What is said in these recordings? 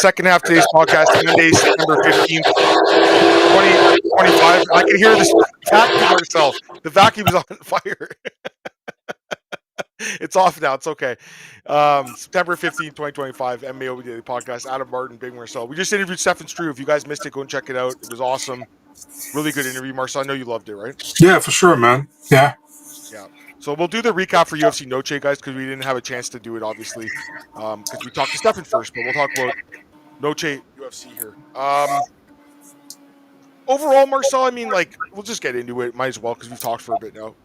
second half of today's podcast, Monday, September 15th, 2025. I can hear this vacuum myself. The vacuum is on fire. It's off now. It's okay. September 15th, 2025, MMAOB Daily Podcast. Adam Martin, Big Marcel. We just interviewed Stefan Struve. If you guys missed it, go and check it out. It was awesome. Really good interview, Marcel. I know you loved it, right? Yeah, for sure, man. Yeah. So we'll do the recap for UFC Noche, guys, because we didn't have a chance to do it, obviously, because we talked to Stefan first, but we'll talk about Noche UFC here. Overall, Marcel, I mean, like, we'll just get into it. Might as well, because we've talked for a bit now.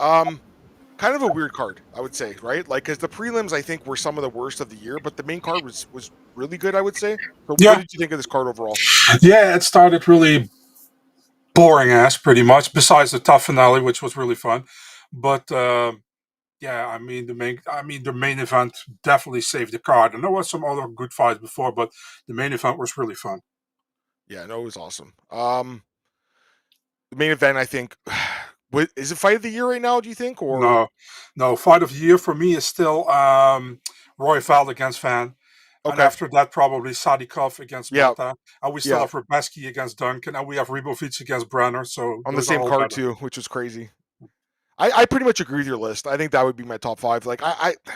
Kind of a weird card, I would say, right? Like, because the prelims, I think, were some of the worst of the year, but the main card was really good, I would say. So Yeah. What did you think of this card overall? Yeah, it started really boring ass, pretty much, besides the tough finale, which was really fun. But yeah, I mean the main event definitely saved the card, and there was some other good fights before, but the main event was really fun. Yeah, no, it was awesome. The main event, I think, is it fight of the year right now? Do you think, or no, fight of the year for me is still Royval against Van. Okay. And after that, probably Sadikov against Yeah. Mata. And we still have Rubeski against Duncan, and we have Ribovic against Brenner. So on the same card too, which was crazy. I pretty much agree with your list. I think that would be my top 5. Like,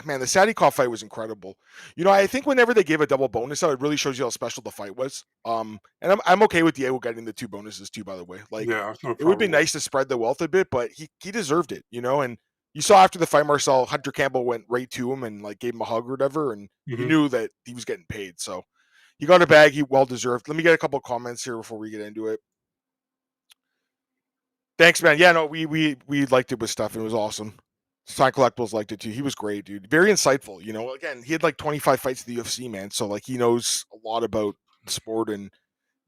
man, the Sadikov fight was incredible. You know, I think whenever they give a double bonus out, it really shows you how special the fight was. And I'm okay with Diego getting the 2 bonuses too, by the way. Like, yeah, no it would be nice to spread the wealth a bit, but he deserved it, you know. And you saw after the fight, Marcel, Hunter Campbell went right to him and like gave him a hug or whatever, and you knew that he was getting paid. So he got a bag, he well deserved. Let me get a couple of comments here before we get into it. Thanks, man. Yeah, no, we liked it with stuff. It was awesome. Sign Collectibles liked it too. He was great, dude. Very insightful. You know, again, he had like 25 fights in the UFC, man. So like he knows a lot about the sport. And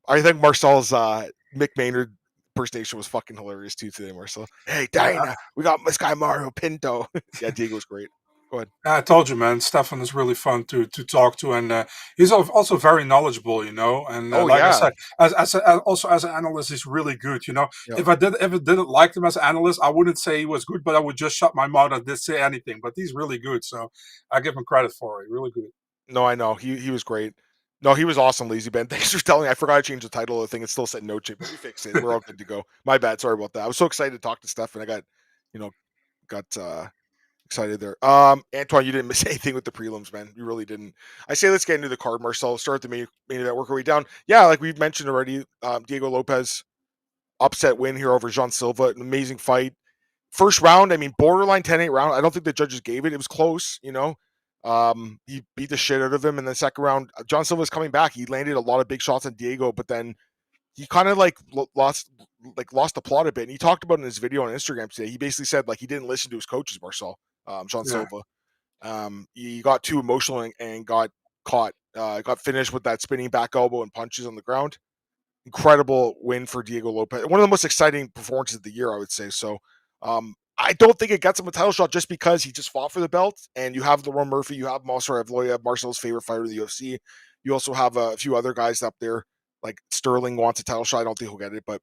I think Marcel's Mick Maynard impersonation was fucking hilarious too today, Marcel. Hey, Dana, we got this guy Mario Pinto. Yeah, Diego was great. Go ahead. I told you, man. Stefan is really fun to talk to, and he's also very knowledgeable, you know. And I said, also as an analyst, he's really good, you know. Yeah. If I didn't like him as an analyst, I wouldn't say he was good, but I would just shut my mouth and didn't say anything. But he's really good, so I give him credit for it. Really good. No, I know he was great. No, he was awesome, Lazy Ben. Thanks for telling me. I forgot to change the title of the thing. It still said Noche, but we fixed it. We're all good to go. My bad. Sorry about that. I was so excited to talk to Stefan. I got excited there. Antoine, you didn't miss anything with the prelims, man. You really didn't. I say let's get into the card, Marcel. Start the main event, work our way down. Yeah, like we've mentioned already, Diego Lopes upset win here over Jean Silva. An amazing fight. First round, I mean, borderline 10-8 round. I don't think the judges gave it. It was close, you know. He beat the shit out of him. And then second round, John Silva's coming back. He landed a lot of big shots on Diego, but then he kind of like lost the plot a bit. And he talked about in his video on Instagram today. He basically said like he didn't listen to his coaches, Marcel. Jean Silva. He got too emotional and got caught. Got finished with that spinning back elbow and punches on the ground. Incredible win for Diego Lopes. One of the most exciting performances of the year, I would say. So I don't think it gets him a title shot just because he just fought for the belt. And you have Lerone Murphy, you have Movsar Evloev, Marcel's favorite fighter of the UFC. You also have a few other guys up there, like Sterling wants a title shot. I don't think he'll get it, but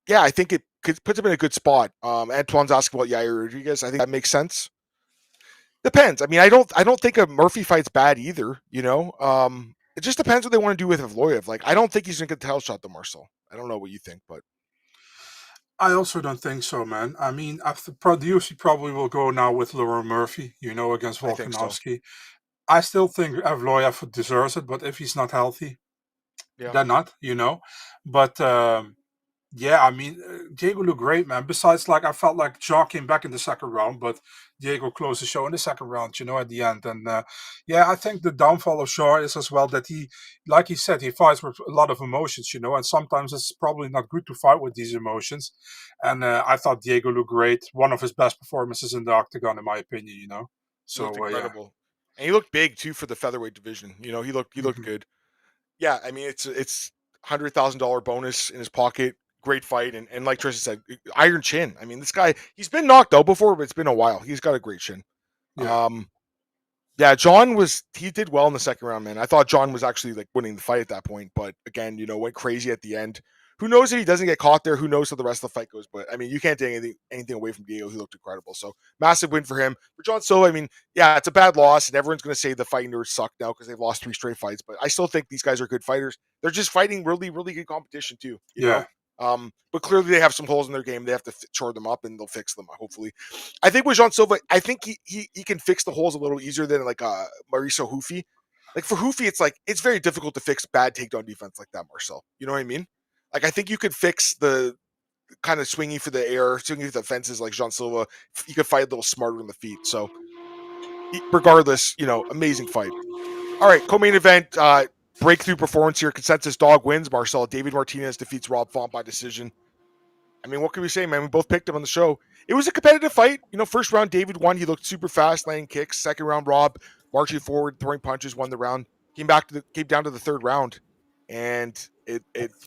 yeah, I think it puts him in a good spot. Antoine's asking about Yair Rodriguez. I think that makes sense. Depends. I mean, I don't think a Murphy fight's bad either. You know, it just depends what they want to do with Evloev. Like, I don't think he's gonna get the title shot, though, Marcel. I don't know what you think, but I also don't think so, man. I mean, after the UFC probably will go now with Lerone Murphy, you know, against Volkanovski. I still think Evloev deserves it, but if he's not healthy, then not, you know. But yeah, I mean, Diego looked great, man. Besides, like, I felt like Jaw came back in the second round, but Diego closed the show in the second round, you know, at the end. And yeah, I think the downfall of Shaw is as well that he, like he said, he fights with a lot of emotions, you know, and sometimes it's probably not good to fight with these emotions. And I thought Diego looked great. One of his best performances in the octagon, in my opinion, you know. So incredible. Yeah. And he looked big too for the featherweight division. You know, he looked good. Yeah, I mean, it's $100,000 bonus in his pocket. Great fight, and like Tristan said, iron chin. I mean, this guy, he's been knocked out before, but it's been a while. He's got a great chin. Yeah. John he did well in the second round, man. I thought John was actually like winning the fight at that point, but again, you know, went crazy at the end. who knows if he doesn't get caught there? Who knows how the rest of the fight goes? But I mean, you can't take anything away from Diego. He looked incredible. So massive win for him. For John Silva, I mean, yeah, it's a bad loss, and everyone's going to say the fighting nerds suck now because they've lost 3 straight fights. But I still think these guys are good fighters. They're just fighting really, really good competition too. You know. But clearly they have some holes in their game. They have to shore them up, and they'll fix them. Hopefully, I think with Jean Silva, I think he can fix the holes a little easier than like Mauricio Hoofy. Like for Hoofy, it's very difficult to fix bad takedown defense like that, Marcel. You know what I mean? Like I think you could fix the kind of swinging for the air, swinging for the fences like Jean Silva. You could fight a little smarter on the feet. So regardless, amazing fight. All right, co-main event. Breakthrough performance here. Consensus dog wins. Marcel. David Martinez defeats Rob Font by decision. I mean, what can we say, man? We both picked him on the show. It was a competitive fight. First round, David won. He looked super fast, landing kicks. Second round, Rob marching forward, throwing punches, won the round. Came down to the third round, and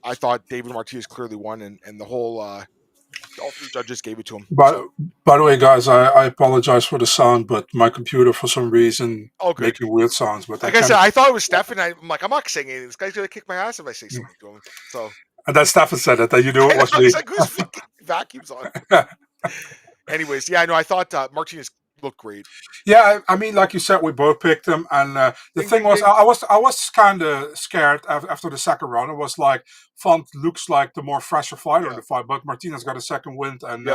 I thought David Martinez clearly won, and the whole all 3 judges gave it to him. But by the way, guys, I apologize for the sound, but my computer for some reason making weird sounds. But like I said, I thought it was Stefan. I'm like, I'm not saying anything. This guy's gonna kick my ass if I say something to him. So. And then Stefan said it, that you knew it was me. He's like, whose fucking vacuum's on? Anyways, yeah, I know. I thought Martinez looked great. Yeah, I mean, like you said, we both picked him, and the thing was, I was kind of scared after the second round. It was like Font looks like the more fresher fighter in the fight, but Martinez got a second win, and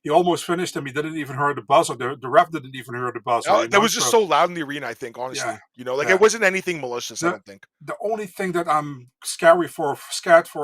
he almost finished him. He didn't even hear the buzzer. The ref didn't even hear the buzzer. That was just so loud in the arena. I think, honestly, it wasn't anything malicious. I don't think. The only thing that I'm scared for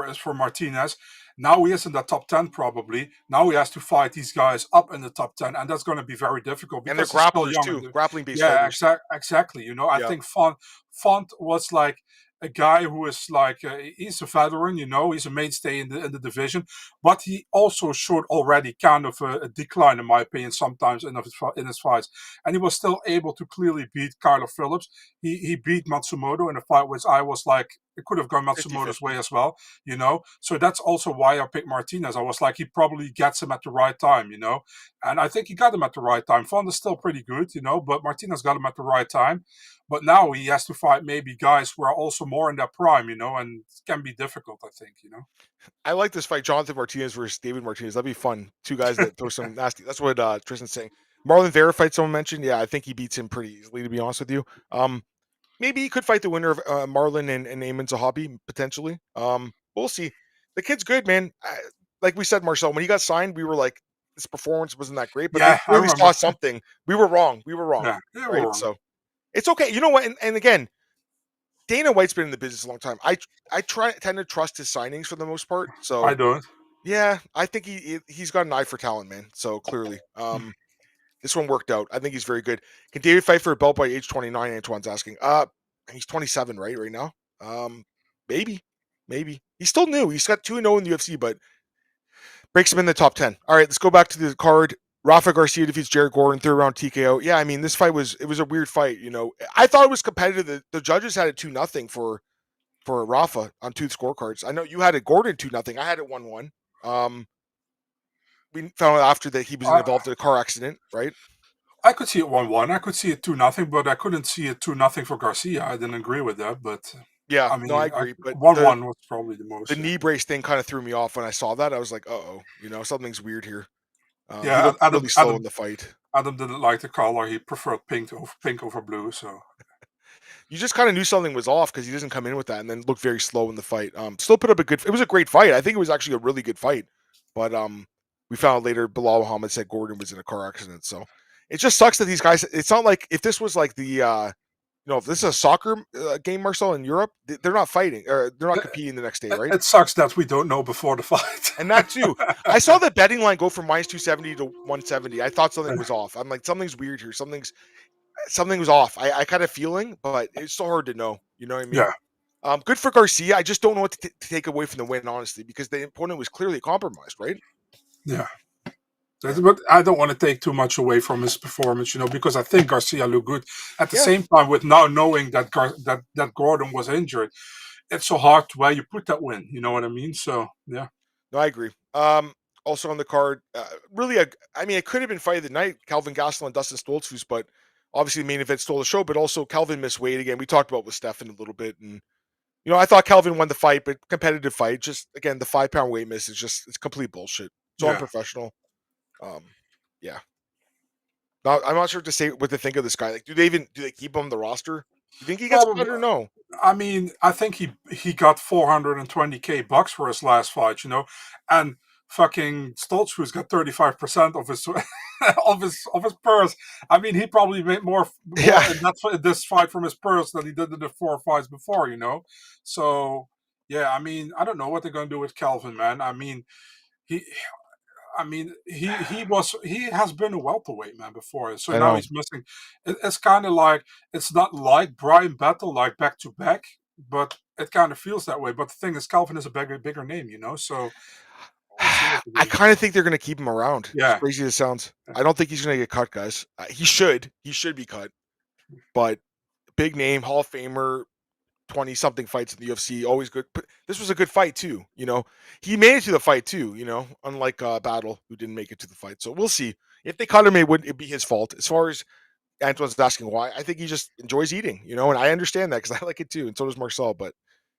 is for Martinez. Now he is in the top 10 probably. Now he has to fight these guys up in the top 10, and that's going to be very difficult. And they're grapplers too, grappling-based fighters. Yeah, exactly. I think Font was like a guy who is like he's a veteran. He's a mainstay in the division, but he also showed already kind of a decline, in my opinion, sometimes in his fights, and he was still able to clearly beat Kyler Phillips. He beat Matsumoto in a fight which I was like, it could have gone Matsumoto's 50-50. way as well, So that's also why I picked Martinez. I was like, he probably gets him at the right time, And I think he got him at the right time. Font is still pretty good, but Martinez got him at the right time. But now he has to fight maybe guys who are also more in their prime, and it can be difficult, I think, I like this fight, Jonathan Martinez versus David Martinez. That'd be fun. 2 guys that throw some nasty. That's what Tristan's saying. Marlon Vera fight someone mentioned. Yeah, I think he beats him pretty easily, to be honest with you. Maybe he could fight the winner of Marlon and Ayman Zahabi, potentially. We'll see. The kid's good, man. Like we said, Marcel, when he got signed, we were like, his performance wasn't that great, but we really saw something. We were wrong. Yeah, right? We're wrong. So it's okay. You know what? And again, Dana White's been in the business a long time. I tend to trust his signings for the most part. So I don't. Yeah, I think he's got an eye for talent, man. So clearly. This one worked out. I think he's very good. Can David fight for a belt by age 29? Antoine's asking. He's 27, right now. Maybe. He's still new. He's got 2-0 in the UFC, but breaks him in the top 10. All right, let's go back to the card. Rafa Garcia defeats Jared Gordon, 3rd round TKO. Yeah, I mean, this fight was a weird fight. I thought it was competitive. The judges had it 2-0 for Rafa on 2 scorecards. I know you had it Gordon 2-0. I had it 1-1. We found out after that he was involved in a car accident, right? I could see it 1-1. I could see it 2-0, but I couldn't see it 2-0 for Garcia. I didn't agree with that, but yeah, I mean, no, I agree. But 1-1 was probably the most. The knee brace thing kind of threw me off when I saw that. I was like, something's weird here. He Adam, really slow in the fight. Adam didn't like the color. He preferred pink over blue. So you just kind of knew something was off because he doesn't come in with that, and then looked very slow in the fight. Still put up it was a great fight. I think it was actually a really good fight, but we found out later Bilal Muhammad said Gordon was in a car accident. So it just sucks that these guys. It's not like if this was like the if this is a soccer game, Marcel, in Europe, they're not fighting or they're not competing the next day, right? It sucks that we don't know before the fight. And that too. I saw the betting line go from -270 to 170. I thought something was off. I'm like, something's weird here. Something was off. I kind of feeling, but it's so hard to know. You know what I mean? Yeah. Good for Garcia. I just don't know what to take away from the win, honestly, because the opponent was clearly compromised, right? Yeah. But I don't want to take too much away from his performance, because I think Garcia looked good. At the same time, with now knowing that that Gordon was injured, it's so hard to where you put that win. You know what I mean? So yeah. No, I agree. Also on the card, really, it could have been fight of the night, Calvin Gastelum and Dustin Stoltzfus, but obviously the main event stole the show. But also Calvin missed weight again. We talked about with Stefan a little bit, and I thought Kelvin won the fight, but competitive fight. Just again, the 5 pound weight miss is it's complete bullshit. So Yeah. unprofessional. Yeah. I'm not sure what to think of this guy. Like, do they keep him on the roster? You think he gets cut Probably. or no? I mean, I think he got 420K bucks for his last fight, and fucking Stoltzfus got 35% of his of his purse. I mean, he probably made more Yeah, in this fight from his purse than he did in the 4 fights before. So yeah, I mean, I don't know what they're gonna do with Calvin, man. He he has been a welterweight man before, so I now know. he's missing. It's kind of like it's not like Brian Battle, like back to back, but it kind of feels that way. But the thing is, Calvin is a bigger name. So we'll see what they I do. kind of think they're going to keep him around. As Yeah, crazy as it sounds, I don't think he's going to get cut, guys. He should. He should be cut. But big name, Hall of Famer, 20 something fights in the UFC, always good. But this was a good fight too. He made it to the fight too. Unlike Battle, who didn't make it to the fight. So we'll see. If they cut him, it be his fault. As far as Antoine's asking why, I think he just enjoys eating. And I understand that because I like it too, and so does Marcel. But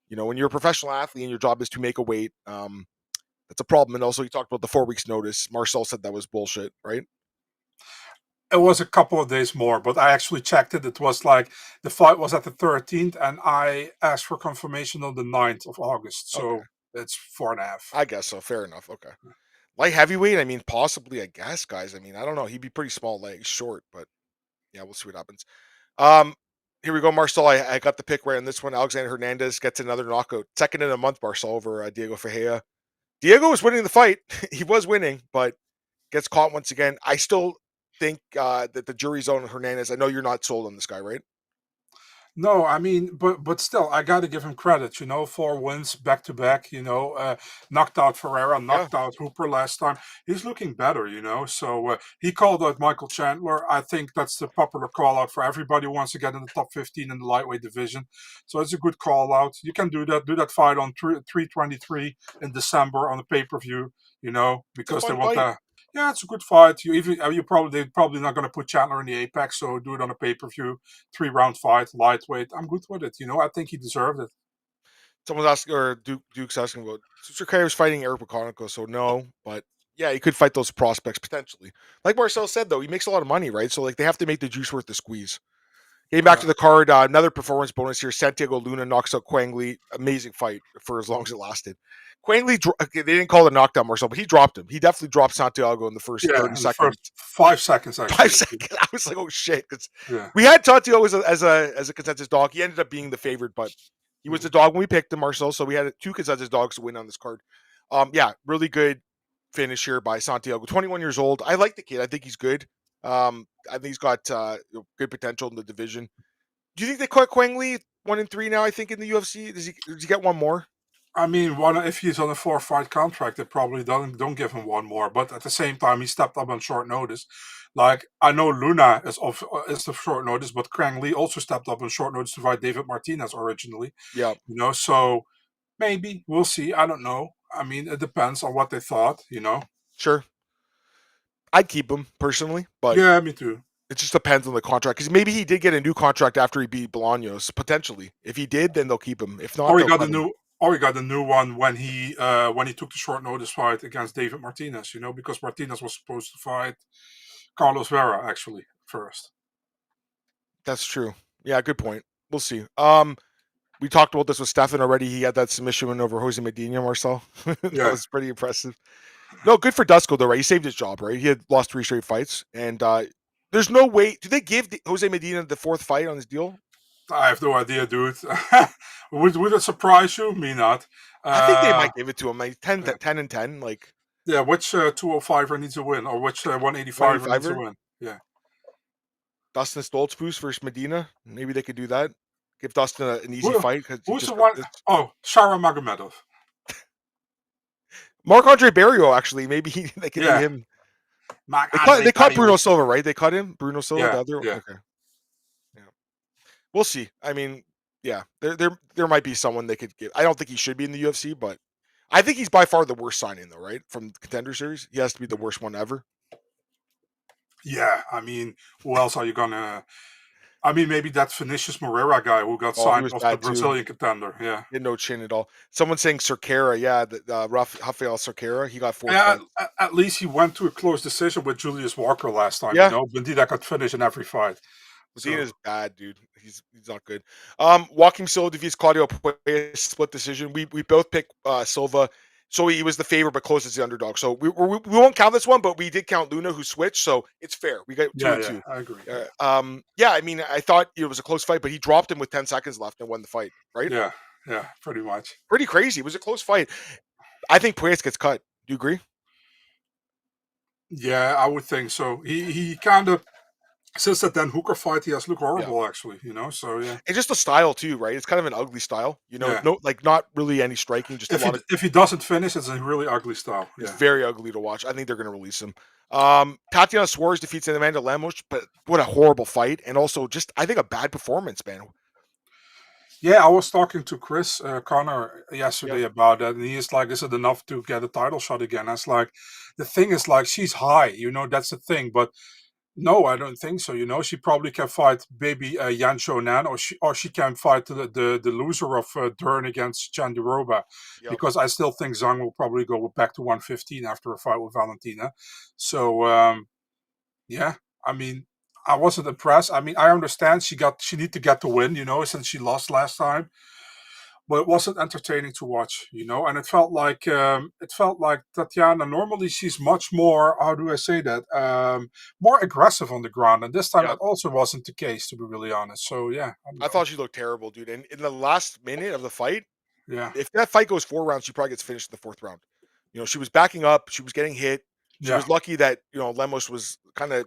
when you're a professional athlete and your job is to make a weight, that's a problem. And also, you talked about the 4 weeks notice. Marcel said that was bullshit, right? it was a couple of days more, but I actually checked it. It was like the fight was at the 13th, and I asked for confirmation on the 9th of August. Okay, So it's 4.5. I guess so. Fair enough. Okay, light heavyweight. I mean, possibly. I guess, guys. I mean, I don't know. He'd be pretty small legs, short, but yeah, we'll see what happens. Um, Here we go, Marcel. I got the pick right on this one. Alexander Hernandez gets another knockout, second in a month. Marcel over Diego Ferreira. Diego was winning the fight. He was winning, but gets caught once again. I still think that the jury's on Hernandez. I know you're not sold on this guy, right? No, I mean, but still, I got to give him credit. 4 wins back to back. Knocked out Ferreira, Yeah, knocked out Hooper last time. He's looking better. So he called out Michael Chandler. I think that's the popular call out for everybody who wants to get in the top 15 in the lightweight division. So it's a good call out. You can do that. Do that fight on 323 in December on the pay per view. it's a Because they fun want fight. to. Yeah, it's a good fight. They're probably not going to put Chandler in the Apex, so do it on a pay per view. 3 round fight, lightweight. I'm good with it. I think he deserved it. Someone's asking, or Duke's asking about was fighting Eric Baconico, so no, but yeah, he could fight those prospects potentially. Like Marcel said, though, he makes a lot of money, right? So like they have to make the juice worth the squeeze. Getting back Yeah. to the card, another performance bonus here. Santiago Luna knocks out Quang Lee. Amazing fight for as long as it lasted. Quang Lee, okay, they didn't call it a knockdown, Marcel, but he dropped him. He definitely dropped Santiago in the first Yeah, 30 in the seconds. first 5 seconds, 5 actually. seconds. I was like, oh shit. Yeah. We had Santiago as a consensus dog. He ended up being the favorite, but he was Mhm. the dog when we picked him, Marcel. So we had 2 consensus dogs to win on this card. Yeah, really good finish here by Santiago. 21 years old. I like the kid. I think he's good. I think he's got good potential in the division. Do you think they caught Quang Lee 1-3 now? I think in the UFC. Does he get one more? I mean, if he's on a 4 fight contract, they probably don't give him one more. But at the same time, he stepped up on short notice. Like I know Luna is the short notice, but Krang Lee also stepped up on short notice to fight David Martinez originally. Yeah, So maybe we'll see. I don't know. I mean, it depends on what they thought. sure. I'd keep him personally, but Yeah, me too. it just depends on the contract. Because maybe he did get a new contract after he beat Bolaños, potentially. If he did, then they'll keep him. If not, Or he they'll got a cut him. new, or he got a new one when he took the short notice fight against David Martinez. Because Martinez was supposed to fight Carlos Vera actually first. That's true. Yeah, good point. We'll see. We talked about this with Stefan already. He had that submission win over Jose Medina, Marcel. That Yeah, was pretty impressive. No, good for Dusko though, right? He saved his job, right? He had lost 3 straight fights, and there's no way. Do they give Jose Medina the 4th fight on his deal? I have no idea, dude. would it surprise you? Me not. I think they Uh, might give it to him, like 10, yeah, 10 and 10, like yeah. Which 205er needs a win, or which 185er needs a 185er. win? Yeah. Dustin Stoltz boost versus Medina. Maybe they could do that. Give Dustin an easy Who, fight because he who's just the got one? this. Oh, Shara Magomedov. Marc Andre Barrio, actually, maybe they could do Yeah, him. Mark They Andre cut Bruno Barrio. Silva, right? They cut him, Bruno Silva, the Yeah, other. yeah. Okay, yeah, we'll see. I mean, yeah, there might be someone they could give. I don't think he should be in the UFC, but I think he's by far the worst signing, though, right? From the Contender Series, he has to be the worst one ever. Yeah, I mean, who else are you gonna? I mean, maybe that Vinicius Moreira guy who got Oh, he signed was was the bad too. Brazilian contender. Yeah. He had no chin at all. Someone saying Cerqueira, yeah, Rafael Cerqueira, he got 4 Yeah, fights. at least he went to a close decision with Julius Walker last time, Yeah, Bandita got finished in every fight. So, Medina's bad, dude. He's not good. Joaquim Silva defeats Claudio Puelles, split decision. We both picked Silva, so he was the favorite but close as the underdog. So we won't count this one, but we did count Luna who switched, so it's fair. We got two yeah, and yeah, two. I agree. Yeah, Yeah, I mean, I thought it was a close fight, but he dropped him with 10 seconds left and won the fight. Right? yeah, yeah, pretty much. Pretty crazy. It was a close fight. I think Puelles gets cut. Do you agree? Yeah, I would think so. He kind of, since that Dan Hooker fight, he has looked Yeah. horrible, actually, So, yeah. And just the style too, right? It's kind of an ugly style, Yeah. No, like not really any striking, just a lot of. If he doesn't finish, it's a really ugly style. It's Yeah. very ugly to watch. I think they're going to release him. Tatiana Suarez defeats Amanda Lemos, but what a horrible fight, and also just I think a bad performance, man. Yeah, I was talking to Chris Connor Yep, yesterday about that, and he's like, "Is it enough to get a title shot again?" I was like, "The thing is, like, she's high, that's the thing." But no, I don't think so. She probably can fight baby Yan Shonan, or she can fight the loser of Dern against Chandiroba, yep. because I still think Zhang will probably go back to 115 after a fight with Valentina. So yeah, I mean, I wasn't impressed. I mean, I understand she need to get the win, since she lost last time, but it wasn't entertaining to watch, and it felt like Tatiana. Normally, she's much more. How do I say that? More aggressive on the ground, and this time Yep. that also wasn't the case, to be really honest. So yeah, I don't I know. thought she looked terrible, dude. And in the last minute of the fight, Yeah, if that fight goes 4 rounds, she probably gets finished in the fourth round. She was backing up, she was getting hit. She yeah, was lucky that Lemos was kind of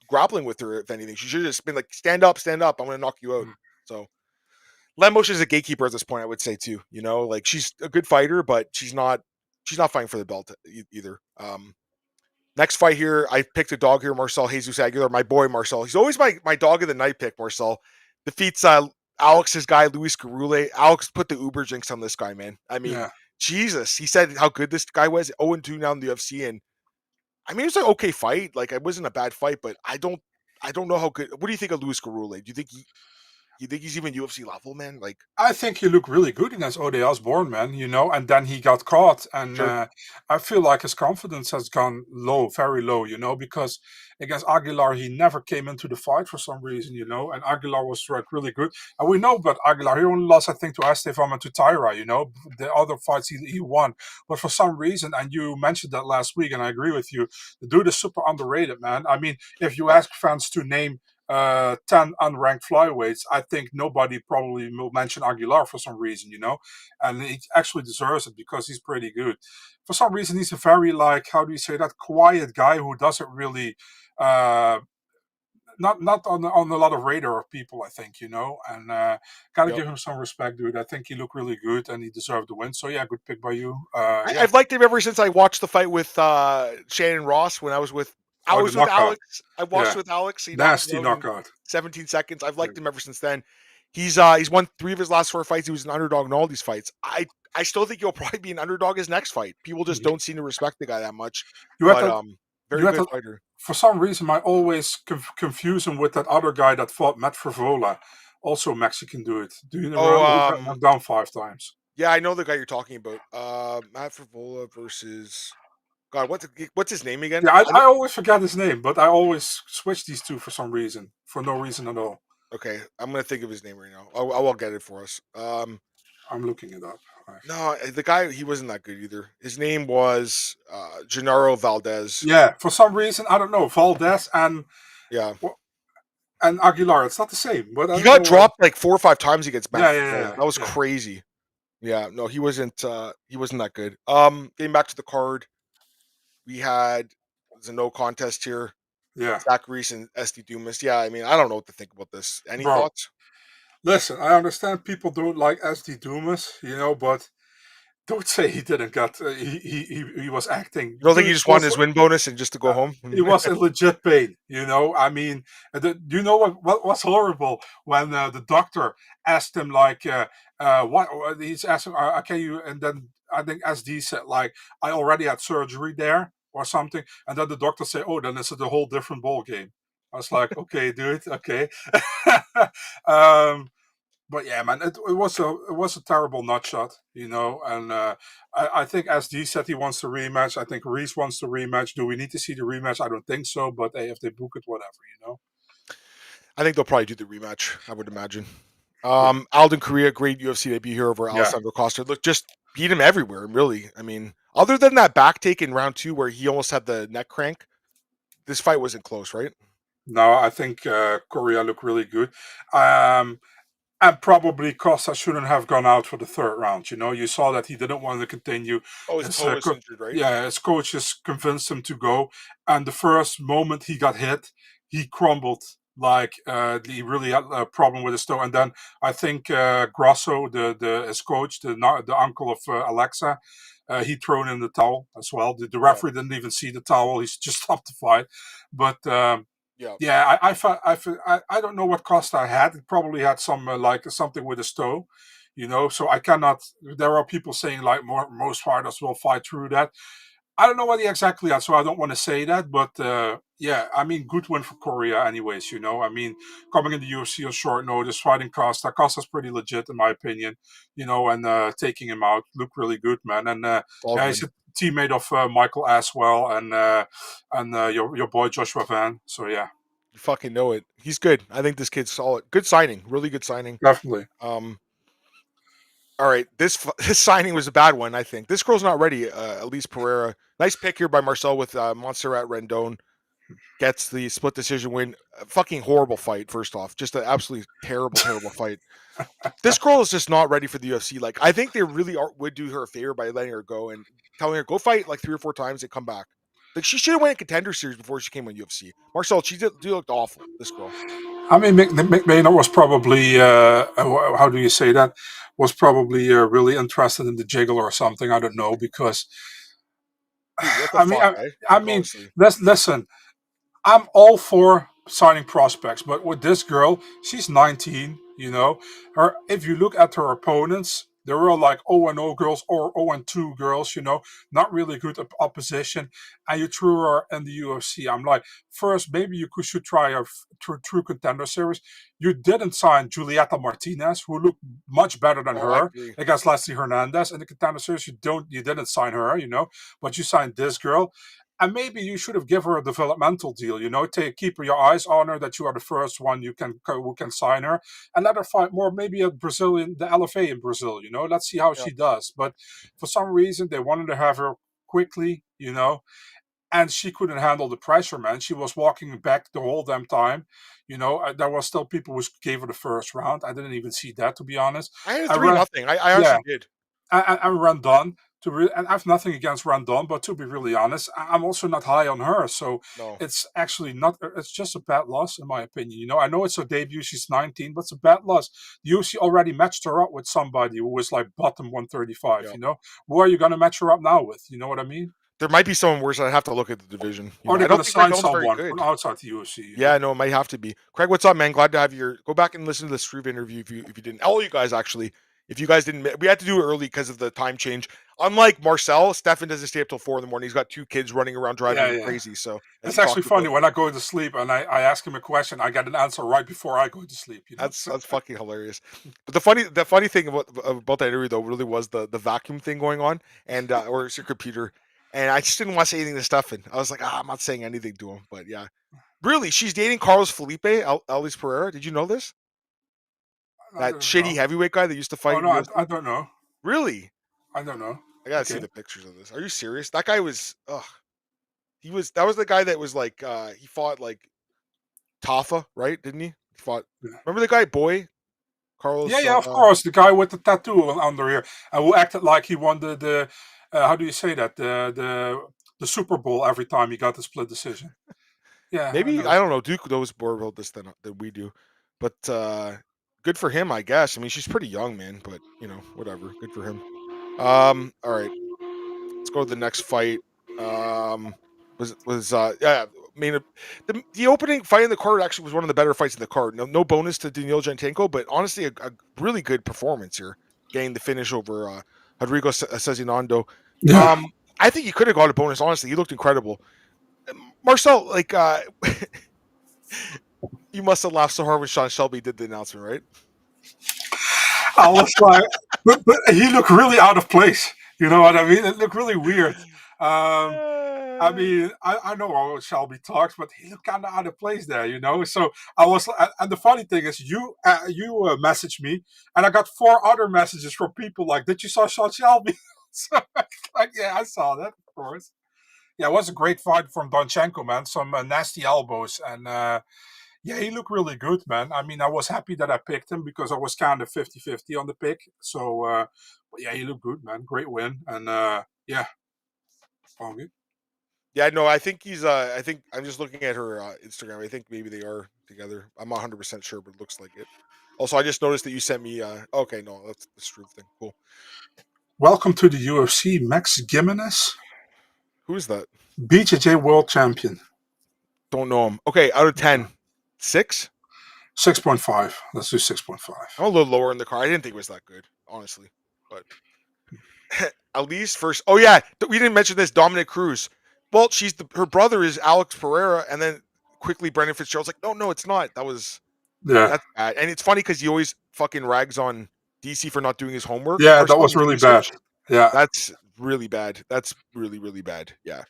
grappling with her. If anything, she should have just been like, stand up, stand up. I'm going to knock you out." mm, So Lemos is a gatekeeper at this point, I would say too. Like she's a good fighter, but she's not fighting for the belt either. Next fight here, I picked a dog here, Marcel Jesus Aguilar, my boy Marcel. He's always my dog of the night pick. Marcel defeats Alex's guy Luis Garule. Alex put the Uber jinx on this guy, man. I mean, yeah. Jesus, he said how good this guy was. 0-2 now in the UFC, and I mean it was an okay fight. Like it wasn't a bad fight, but I don't know how good. What do you think of Luis Garule? Do you think he's even UFC level, man? Like I think he looked really good against Ode Osborne, man, and then he got caught. And sure, I feel like his confidence has gone low, very low, because against Aguilar, he never came into the fight for some reason, and Aguilar was like really good. And we know about Aguilar, he only lost, I think, to Estevam and to Tyra, the other fights he won. But for some reason, and you mentioned that last week, and I agree with you, the dude is super underrated, man. I mean, if you yeah, ask fans to name 10 unranked flyweights, I think nobody probably will mention Aguilar for some reason, and he actually deserves it because he's pretty good. For some reason, he's a very, like, how do you say that, quiet guy who doesn't really, uh, not on a lot of radar of people, I think, and gotta yep. give him some respect, dude. I think he looked really good and he deserved the win. So yeah, good pick by you. Yeah. I've liked him ever since I watched the fight with Shannon Ross when I Oh, the was with knockout. Alex. I watched Yeah. with Alex. He knocked me Nasty out in knockout. 17 seconds. I've Yeah. liked him ever since then. He's won 3 of his last 4 fights. He was an underdog in all these fights. I still think he'll probably be an underdog his next fight. People just Mhm. don't seem to respect the guy that much. You had But that. You very had good that. fighter. For some reason, I always confuse him with that other guy that fought Matt Frivola, also a Mexican dude. Do you Oh, remember who got knocked down 5 times? yeah, I know the guy you're talking about. Matt Frivola versus God. What's his name again? Yeah, I, I know. I always forget his name, but I always switch these two for some reason, for no reason at all. Okay, I'm gonna think of his name right now. I will get it for us. I'm looking it up. No, the guy he wasn't that good either. His name was Gennaro Valdez. Yeah, for some reason, I don't know, Valdez Yeah, and Aguilar. It's not the same, but I he don't know got why. dropped like 4 or 5 times against Matt Yeah, yeah, Favola. yeah, That was yeah, crazy. Yeah, no, he wasn't. He wasn't that good. Getting back to the card, we had there's a no contest here. yeah. Zach Reese and SD Dumas. Yeah, I mean, I don't know what to think about this. Any Bro, thoughts? listen, I understand people don't like SD Dumas, but don't say he didn't get. He was acting. You don't think he Dude just wanted was. his win bonus and just to go home? It was in legit pain. I mean, you know what was horrible when the doctor asked him, like, what he's asking, can you? And then I think SD said, like, I already had surgery there or something, and then the doctor said, oh, then it's a whole different ball game. I was like, okay, dude, okay. um, but yeah, man, it was a terrible nut shot, and I think SD said he wants the rematch. I think Reese wants the rematch. Do we need to see the rematch? I don't think so. But hey, if they book it, whatever. I think they'll probably do the rematch. I would imagine. Yeah, Alden Correa, great UFC debut here over yeah. Alessandro Costa. Look, just beat him everywhere. Really, I mean, other than that back take in round 2 where he almost had the neck crank, this fight wasn't close, right? No, I think Korea looked really good. Um, And probably Costa shouldn't have gone out for the third round. You saw that he didn't want to continue. Oh, his His toe was injured, right? yeah, his coaches convinced him to go. And the first moment he got hit, he crumbled. Like he really had a problem with his toe. And then I think Grasso, the his coach, the uncle of Alexa, he thrown in the towel as well. The Yeah, referee didn't even see the towel. He's just stopped the fight. But yeah. yeah, I don't know what Costa had. It probably had some like something with his toe, So I cannot. There are people saying like most fighters will fight through that. I don't know what he exactly had, so I don't want to say that. But yeah, I mean, good win for Korea, anyways. I mean, coming in the UFC on short notice, fighting Costa. Costa's pretty legit in my opinion. And taking him out looked really good, man. And Solid yeah, he's win. a teammate of Michael Aswell and your boy Joshua Van. So yeah. You fucking know it. He's good. I think this kid's solid. Good signing. Really good signing. Definitely. Um, all right, this signing was a bad one. I think this girl's not ready. Elise Pereira, nice pick here by Marcel with Montserrat Rendon. Gets the split decision win. A fucking horrible fight. First off, just an absolutely terrible, terrible fight. This girl is just not ready for the UFC. Like I think they really would do her a favor by letting her go and telling her go fight like 3 or 4 times and come back. Like she should have won a contender series before she came on UFC. Marcel, she did looked awful. This girl. I mean, Maynard was probably, how do you say that? Was probably really interested in the jiggle or something. I don't know because, Dude, what the I mean, fuck, I, eh? I Like mean, honestly. listen. I'm all for signing prospects, but with this girl, she's 19. Her. If you look at her opponents, they were like 0-0 girls or 0-2 girls. Not really good opposition, and you threw her in the UFC. I'm like, first, maybe you should try a true contender series. You didn't sign Julieta Martinez, who looked much better than Oh, I her agree. against Leslie Hernandez in the contender series. You didn't sign her. But you signed this girl, and maybe you should have given her a developmental deal. Take keep your eyes on her that you are the first one who can sign her, and let her fight more. Maybe the LFA in Brazil. Let's see how Yeah. she does. But for some reason, they wanted to have her quickly. And she couldn't handle the pressure, man. She was walking back the whole damn time. There was still people who gave her the first round. I didn't even see that, to be honest. I had a I three read, nothing. I yeah, actually did. and Randon and I have nothing against Randon, but to be really honest, I'm also not high on her. So No. it's actually not. It's just a bad loss in my opinion. I know it's her debut. She's 19, but it's a bad loss. The UFC already matched her up with somebody who was like bottom 135. Yeah. Who are you going to match her up now with? You know what I mean? There might be someone worse. I'd have to look at the division. Are they I going don't to think sign Rendon's very someone from good. outside the UFC? Yeah, no, it might have to be. Craig, what's up, man? Glad to have you. Go back and listen to the Struve interview if you didn't. All you guys actually, if you guys didn't, we had to do it early because of the time change. Unlike Marcel, Stefan doesn't stay up till 4 in the morning. He's got 2 kids running around driving Yeah, him yeah. crazy. So as It's he actually talked funny about, when I go to sleep and I ask him a question, I get an answer right before I go to sleep. that's fucking hilarious. But the funny thing about that interview though really was the vacuum thing going on and or it's your computer. And I just didn't want to say anything to Stefan. I was like, I'm not saying anything to him. But yeah, really, she's dating Carlos Felipe, Alice Pereira. Did you know this? I That don't shitty know. heavyweight guy that used to Oh fight no, I UFC? don't know. Really? I don't know. I gotta see Okay. the pictures of this. Are you serious? That guy was ugh. That was the guy that was like he fought like Tafa, right? Didn't he? He fought Yeah. remember the guy boy? Yeah, Carlos yeah, of course. The guy with the tattoo under here, and who acted like he won the how do you say that the Super Bowl every time he got the split decision. Yeah, I maybe know. I don't know, Duke knows more about this than we do. But good for him, I guess. I mean she's pretty young, man, but whatever. Good for him. All right. Let's go to the next fight. Um, was yeah. I mean, the opening fight in the card actually was one of the better fights in the card. No bonus to Daniil Jantenko, but honestly, a really good performance here, getting the finish over Rodrigo Cezinando. Yeah. Um, I think he could have got a bonus. Honestly, he looked incredible. Marcel, like, You must have laughed so hard when Sean Shelby did the announcement, right? I was like, but he looked really out of place. You know what I mean? It looked really weird. I mean, I know how Shelby talks, but he looked kind of out of place there, you know. So I was, and the funny thing is, you messaged me, and I got 4 other messages from people like, "Did you saw Sean Shelby?" So like, yeah, I saw that, of course. Yeah, it was a great fight from Donchenko, man. Some nasty elbows, and yeah, he looked really good, man. I mean, I was happy that I picked him because I was kind of 50-50 on the pick. So, but yeah, he looked good, man. Great win, and yeah, all good. Yeah, no, I think he's. I think I'm just looking at her Instagram. I think maybe they are together. I'm not 100% sure, but it looks like it. Also, I just noticed that you sent me. Okay, no, that's the Struve thing. Cool. Welcome to the UFC, Max Gimenez, Who is that? BJJ World Champion. Don't know him. Okay, out of 10, 6. 6.5. Let's do 6.5. I'm a little lower in the car. I didn't think it was that good, honestly. But at least first. Oh yeah, we didn't mention this. Dominic Cruz. Well, her brother is Alex Pereira, and then quickly Brendan Fitzgerald's like, no, it's not. That's bad. And it's funny because he always fucking rags on DC for not doing his homework. Yeah, that was really bad. Yeah, that's really bad. That's really, really bad. Yeah.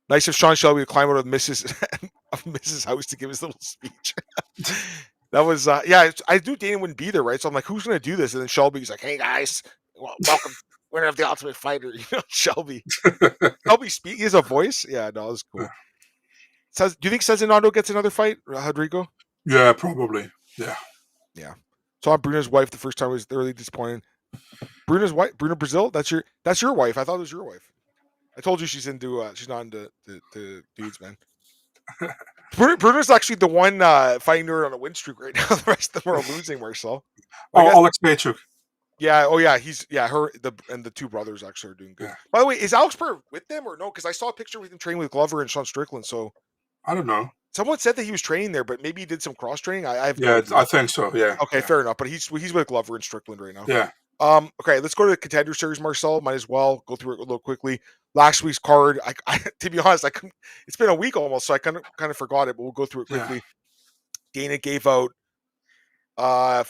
Nice of Sean Shelby to climb out of Mrs. House to give his little speech. That was yeah. I knew Dana wouldn't be there, right? So I'm like, who's gonna do this? And then Shelby's like, hey guys, welcome, winner of the Ultimate Fighter. You know, Shelby. Shelby speak. He has a voice. Yeah, no, that was cool. Do you think Cezinando gets another fight, Rodrigo? Yeah, probably. Yeah. Saw Bruno's wife the first time. Was really disappointed. Bruno's wife, Bruno Brazil. That's your wife. I thought it was your wife. I told you she's not into dudes, man. Bruno's actually the one fighting her on a win streak right now. The rest of them are losing, Marcel. Alex Bachuk. Yeah. Oh yeah. Her and the 2 brothers actually are doing good. Yeah. By the way, is Alex Pereira with them or no? Because I saw a picture with him training with Glover and Sean Strickland. So I don't know. Someone said that he was training there, but maybe he did some cross training. I have no idea. I think so. Yeah. Okay, fair enough. But he's with Glover and Strickland right now. Yeah. Okay, let's go to the Contender Series, Marcel. Might as well go through it a little quickly. Last week's card, I to be honest, it's been a week almost, so I kind of forgot it, but we'll go through it quickly. Yeah. Dana gave out 5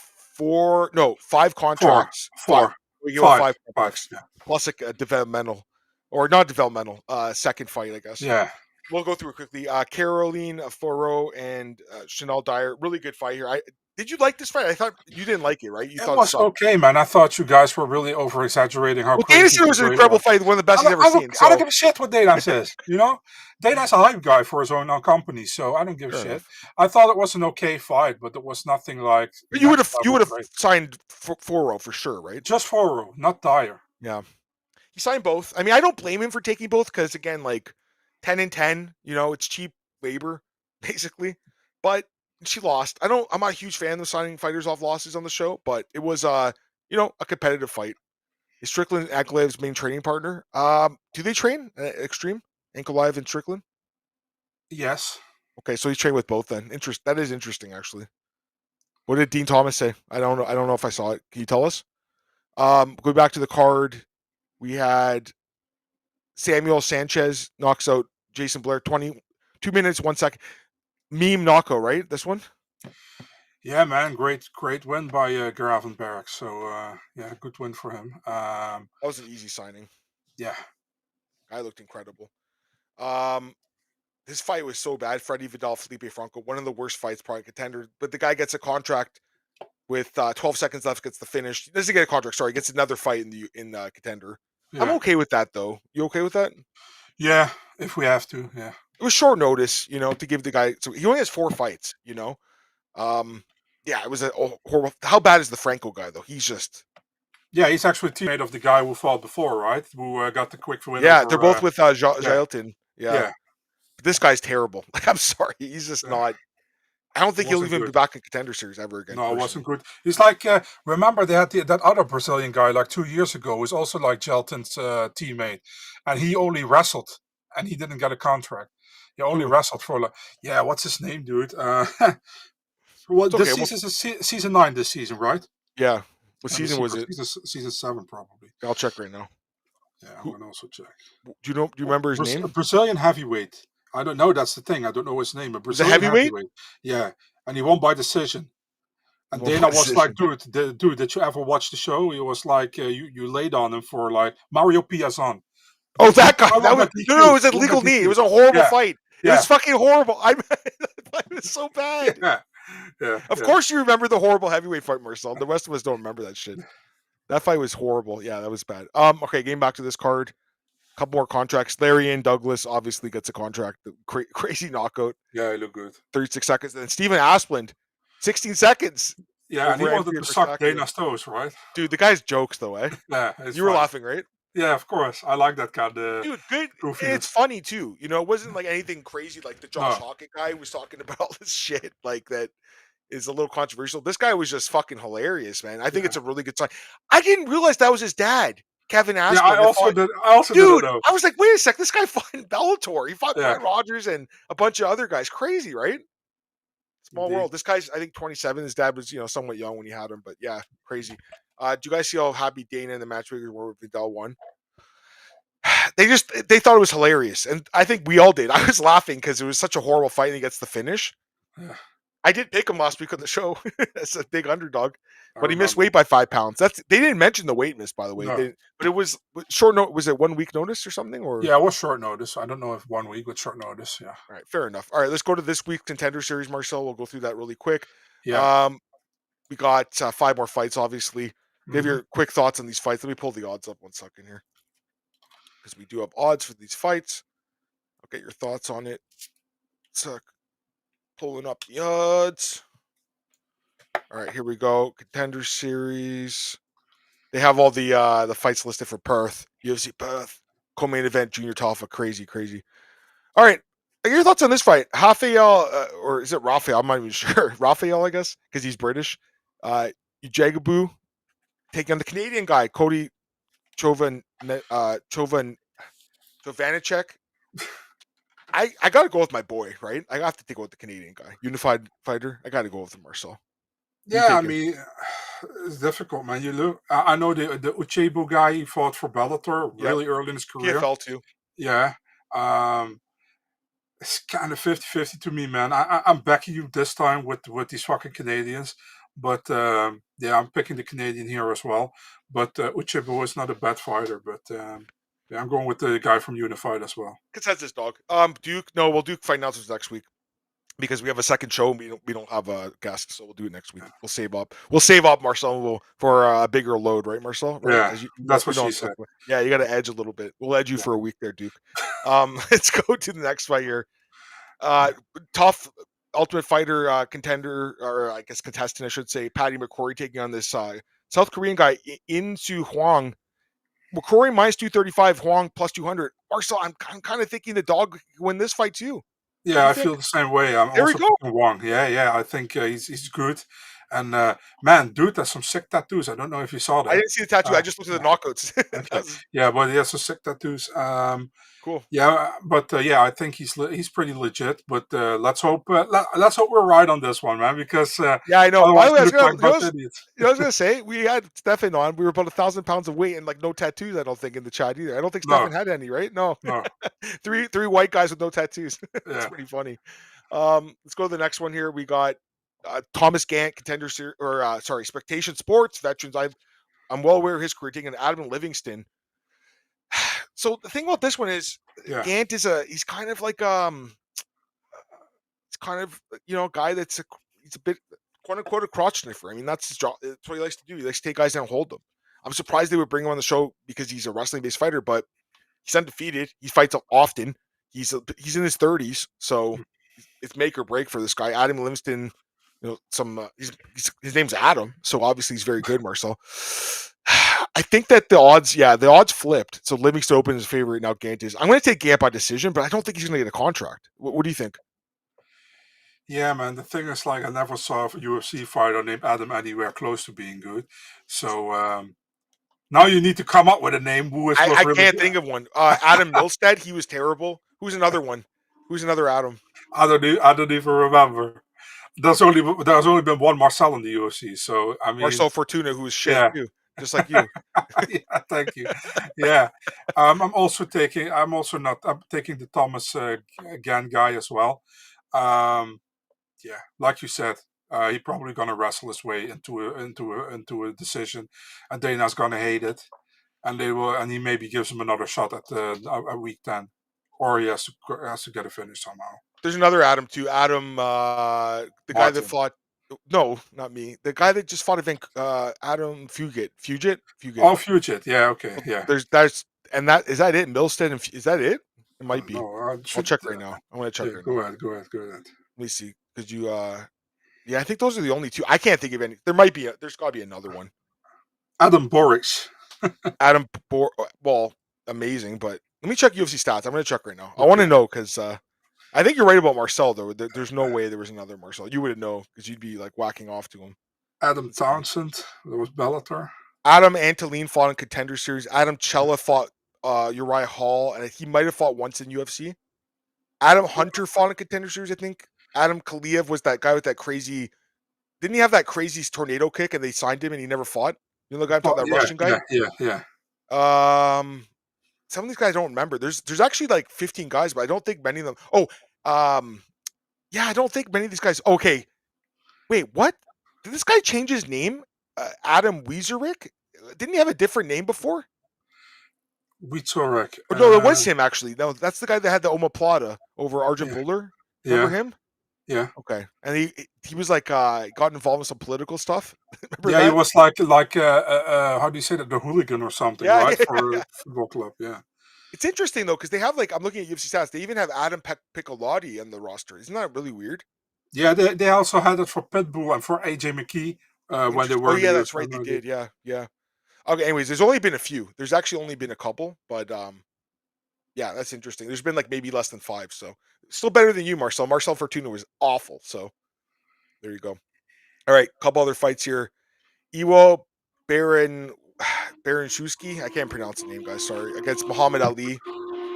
contracts. 4. We gave out 5 contracts. Yeah. Plus a developmental, or not developmental, second fight, I guess. Yeah. We'll go through it quickly. Caroline Foro and Chanel Dyer, really good fight here. Did you like this fight? I thought you didn't like it, right? You thought it was okay, man. I thought you guys were really over exaggerating how. Well, Dana said it was an incredible fight, one of the best he's ever seen. I don't give a shit what Dana says. You know, Dana's a hype guy for his own company, so I don't give a shit. I thought it was an okay fight, but it was nothing like. But you would have signed Foro for sure, right? Just Foro, not Dyer. Yeah, he signed both. I mean, I don't blame him for taking both because again, like 10 and 10, you know, it's cheap labor basically, but. She lost. I'm not a huge fan of signing fighters off losses on the show, but it was a competitive fight. Is Strickland Ankalev's main training partner? Do they train at Extreme? Ankalaev and Strickland? Yes. Okay, so he's trained with both then. That is interesting actually. What did Dean Thomas say? I don't know if I saw it. Can you tell us? Going back to the card, we had Samuel Sanchez knocks out Jason Blair 22 minutes, 1 second. Meme knockout, right? This one? Yeah, man. Great win by Gravenberg. So, yeah, good win for him. That was an easy signing. Yeah. Guy looked incredible. His fight was so bad. Freddie Vidal, Felipe Franco, one of the worst fights, probably Contender. But the guy gets a contract with 12 seconds left, gets the finish. He doesn't get a contract, sorry. Gets another fight in Contender. Yeah. I'm okay with that, though. You okay with that? Yeah, if we have to, yeah. It was short notice, to give the guy. So he only has 4 fights, Yeah, it was a horrible. How bad is the Franco guy though? He's just. Yeah, he's actually a teammate of the guy who fought before, right? Who got the quick win. Yeah, they're both with Jailton. Yeah. This guy's terrible. Like, I'm sorry, he's just not. I don't think he'll even be back in Contender Series ever again. No, it wasn't good. He's like, remember they had that other Brazilian guy like 2 years ago who was also like Jailton's teammate, and he only wrestled and he didn't get a contract. He only wrestled for what's his name, dude? Well, this season is season 9 this season, right? Yeah. What season was it? Season 7, probably. I'll check right now. Yeah, I'm gonna also check. Do you remember his name? Brazilian heavyweight. I don't know. That's the thing. I don't know his name. A Was it Brazilian heavyweight? heavyweight. Yeah, and he won by decision. He And won Dana by was like, decision. dude, did you ever watch the show? He was like, you laid on him for like Mario Piazon. Oh, that guy. I That won was that no. It DQ. was a I won that legal knee. It DQ. was a horrible Yeah, fight. It was yeah, fucking horrible. It was so bad. yeah, yeah, Of yeah. course, you remember the horrible heavyweight fight, Marcel. The rest of us don't remember that shit. That fight was horrible. Yeah, that was bad. Okay, getting back to this card. Couple more contracts. Larian Douglas obviously gets a contract. Crazy knockout. Yeah, he looked good. 36 seconds. And then Steven Asplund, 16 seconds Yeah, and he over wanted Anthony to suck Verstappen. Dana's toes, right? Dude, the guy's jokes though, eh? Yeah, it's You were funny. laughing, right? Yeah, of course. I like that kind of Dude, good. It's goofiness. funny too. You know, it wasn't like anything crazy like the Josh No, Hawkins guy who was talking about all this shit like that is a little controversial. This guy was just fucking hilarious, man. I think yeah, it's a really good sign. I didn't realize that was his dad, Kevin yeah. I Asplund. also did. I also didn't Dude, know. I was like, wait a sec, this guy fought in Bellator. He fought Yeah, Brian Rogers and a bunch of other guys. Crazy, right? Small indeed. world. This guy's, I think, 27. His dad was, somewhat young when he had him, but yeah, crazy. Do you guys see how happy Dana and the matchmakers were with Vidal won? They thought it was hilarious, and I think we all did. I was laughing because it was such a horrible fight, and he gets the finish. Yeah, I did pick him last week on the show as a big underdog, I but he missed remember. weight by 5 pounds. They didn't mention the weight miss, by the way. No. But it was short note. Was it 1 week notice or something? Or Yeah, it was short notice. I don't know if 1 week, but short notice. Yeah. all right, fair enough. All right, let's go to this week's contender series, Marcel. We'll go through that really quick. Yeah. Um, we got 5 more fights, obviously. Give Hmm. your quick thoughts on these fights. Let me pull the odds up 1 second here, because we do have odds for these fights. I'll get your thoughts on it. Pulling up the odds. All right, here we go. Contender series. They have all the fights listed for Perth, UFC Perth, co-main event, Junior Taffa. Crazy, crazy. All right, your thoughts on this fight? Rafael, or is it Rafael? I'm not even sure. Rafael, I guess, because he's British. Ujagabu taking on the Canadian guy, Cody Jovanicek. I got to go with my boy, right? I have to go with the Canadian guy, unified fighter. I got to go with Marcel. Yeah, I mean, it's difficult, man. You look. I know the Uchebu guy. He fought for Bellator Yep, really early in his career. PFL too. Yeah. It's kind of 50-50 to me, man. I'm backing you this time with these fucking Canadians. But yeah, I'm picking the Canadian here as well. But Uchebu is not a bad fighter. But yeah, I'm going with the guy from Unified as well. Consensus, dog. Duke. No, we'll do fight announcements next week because we have a second show and we don't have a guest, so we'll do it next week. We'll save up. We'll save up, Marcel, for a bigger load, right, Marcel? Right? Yeah, that's what she said. Yeah, you got to edge a little bit. We'll edge you for a week there, Duke. Let's go to the next fight here. Tough Ultimate Fighter contender, or I guess contestant, I should say, Patty McCrory taking on this South Korean guy, Insu Hwang. McCrory minus 235, Hwang plus 200. Marcel, I'm kind of thinking the dog can win this fight too. Yeah, I feel the same way. I'm there also we go. picking Wong. Yeah. I think he's good. And man, dude, has some sick tattoos. I don't know if you saw that. I didn't see the tattoo. I just looked at the knockouts. Okay. Yeah, but he has some sick tattoos. Cool. Yeah, but yeah, I think he's pretty legit. But let's hope we're right on this one, man. Because yeah, I know. By the way, I was gonna say we had Stefan on. We were about 1,000 pounds of weight and like no tattoos. I don't think in the chat either. I don't think Stefan had any. Right? No. three white guys with no tattoos. That's pretty funny. Let's go to the next one here. We got Thomas Gant, contender Expectation Sports veterans. I'm well aware of his career, taking Adam Livingston. So the thing about this one is Gant is he's kind of like it's kind of a guy that's he's a bit quote unquote a crotch sniffer. I mean that's his job. That's what he likes to do. He likes to take guys down and hold them. I'm surprised they would bring him on the show because he's a wrestling based fighter, but he's undefeated. He fights often. He's in his 30s, so it's make or break for this guy. Adam Livingston, his name's Adam, so obviously he's very good, Marcel. I think that the odds flipped. So Livingston opens his favorite now. Gant is. I'm going to take Gant by decision, but I don't think he's going to get a contract. What do you think? Yeah, man. The thing is, like, I never saw a UFC fighter named Adam anywhere close to being good. So now you need to come up with a name. I can't think of one. Adam Milstead, he was terrible. Who's another one? Who's another Adam? I don't even remember. There's only been one Marcel in the UFC. So I mean, Marcel Fortuna, who was shit too. just like you. Yeah, thank you. Yeah, I'm also taking. I'm also not. I'm taking the Thomas Gan guy as well. Um, yeah, like you said, he probably gonna wrestle his way into a decision, and Dana's gonna hate it, and they will, and he maybe gives him another shot at week 10, or he has to get a finish somehow. There's another Adam too. Adam, the guy that Martin. fought. No, not me. The guy that just fought Adam Fugit. Fugit. Oh, Fugit. Yeah. Okay. Well, Yeah. and that is that it? Milstead and is that it? It might be. No, I I'll should. check right now. I'm gonna check Yeah. right now. Go ahead. Go ahead. Go ahead. Let me see. Because you yeah, I think those are the only two. I can't think of any. There might be there's gotta be another one. Adam Boris. Well, amazing, but let me check UFC stats. I'm gonna check right now. I Okay. want to know because I think you're right about Marcel though. There's no way there was another Marcel. You wouldn't know because you'd be like whacking off to him. Adam Let's see. Townsend. That was Bellator. Adam Antolin fought in Contender Series. Adam Cella fought Uriah Hall, and he might have fought once in UFC. Adam Hunter fought in Contender Series, I think. Adam Kaliev was that guy with that crazy. Didn't he have that crazy tornado kick, and they signed him, and he never fought? You know the guy I'm talking, that Yeah. Russian guy. Yeah. Some of these guys I don't remember. There's actually like 15 guys, but I don't think many of them. Oh, yeah, I don't think many of these guys. Okay, wait, what? Did this guy change his name? Adam Wiezerich? Didn't he have a different name before? Wieczorek. Or no, it was him actually. No, that's the guy that had the omoplata over Arjun Yeah. Buller. Remember Yeah. him? Yeah. Okay, and he was like got involved in some political stuff. Remember Yeah. that? He was like how do you say that? The hooligan or something, Yeah, right? yeah. For a football club. Yeah. It's interesting though because they have like I'm looking at UFC stats. They even have Adam Piccolotti on the roster. Isn't that really weird? Yeah. They also had it for Pitbull and for AJ McKee when they Oh were in the yeah, that's UFC. right. They did. Yeah, yeah. Okay. Anyways, there's only been a few. There's actually only been a couple, but yeah, that's interesting. There's been like maybe less than 5, so still better than you, Marcel. Marcel Fortuna was awful. So there you go. All right, couple other fights here. Iwo Baron Shusky. I can't pronounce the name, guys. Sorry. Against Muhammad Ali.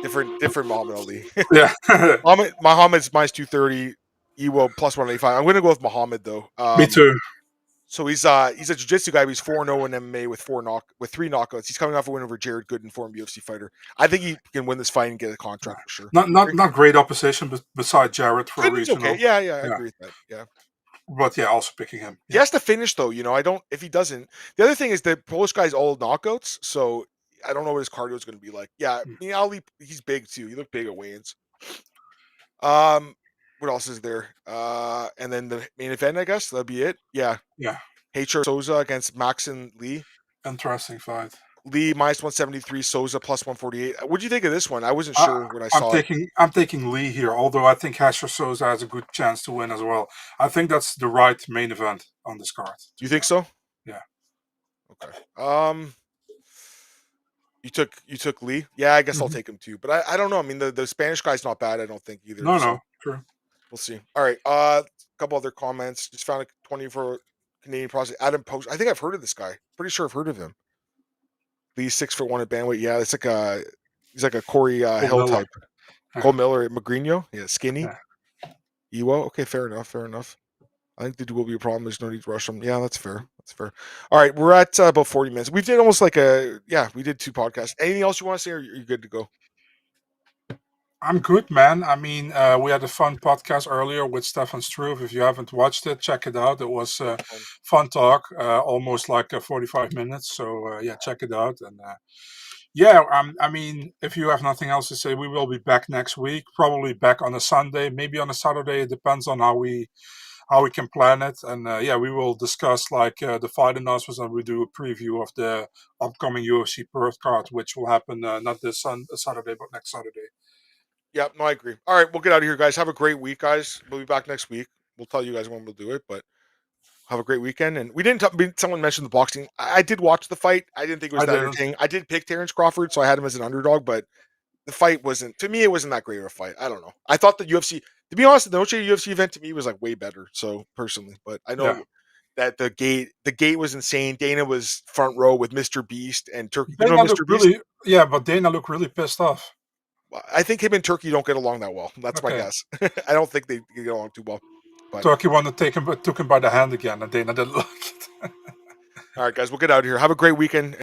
Different Muhammad Ali. Yeah. Muhammad's minus 230. Iwo plus 185. I'm gonna go with Muhammad though. Me too. So he's a jiu-jitsu guy. But he's 4-0 in MMA with 3 knockouts. He's coming off a win over Jared Gooden, former UFC fighter. I think he can win this fight and get a contract for sure. Not great opposition, but beside Jared for a Gooden's regional. okay. Yeah, I agree with that. Yeah. But yeah, also picking him. He has to finish though. You know, I don't. If he doesn't, the other thing is the Polish guy's all knockouts. So I don't know what his cardio is going to be like. Yeah, I mean, Ali, he's big too. He looked big at weigh-ins. What else is there? And then the main event, I guess that'll be it. Yeah. Yeah. Hacher Souza against Maxon Lee. Interesting fight. Lee minus 173, Souza plus 148. What do you think of this one? I wasn't sure when I saw it. I'm taking Lee here, although I think Hacher Souza has a good chance to win as well. I think that's the right main event on this card. You think so? Yeah. Okay. You took Lee? Yeah, I guess I'll take him too. But I don't know. I mean, the Spanish guy's not bad, I don't think either. No, true. We'll see. All right. A couple other comments. Just found a 24 Canadian prospect. Adam Post. I think I've heard of this guy. Pretty sure I've heard of him. Lee's 6'1" at bandweight. Yeah, it's like he's like a Corey Hill Miller. type. Cole Miller at Magriño. Yeah, skinny. Yeah. Iwo. Okay, fair enough. I think there will be a problem. There's no need to rush them. Yeah, that's fair. All right, we're at about 40 minutes. We did almost like we did 2 podcasts. Anything else you want to say, or you're good to go? I'm good, man. I mean, we had a fun podcast earlier with Stefan Struve. If you haven't watched it, check it out. It was fun talk, almost like 45 minutes. So yeah, check it out. And I mean, if you have nothing else to say, we will be back next week. Probably back on a Sunday, maybe on a Saturday. It depends on how we can plan it. And we will discuss like the fight announcements, and we do a preview of the upcoming UFC Perth card, which will happen not this Saturday, but next Saturday. Yeah, no, I agree. All right, we'll get out of here, guys. Have a great week, guys. We'll be back next week. We'll tell you guys when we'll do it, but have a great weekend. And we didn't someone mentioned the boxing. I did watch the fight. I didn't think it was that entertaining. I did pick Terrence Crawford, so I had him as an underdog, but the fight wasn't, to me, it wasn't that great of a fight. I don't know. I thought the UFC, to be honest, the Noche UFC event to me was like way better, so personally, but I know that the gate was insane. Dana was front row with Mr. Beast and Turkey. Dana Mr. Beast? But Dana looked really pissed off. I think him and Turkey don't get along that well. That's my guess. I don't think they get along too well. But Turkey wanted to took him by the hand again, and Dana didn't like it. All right, guys, we'll get out of here. Have a great weekend.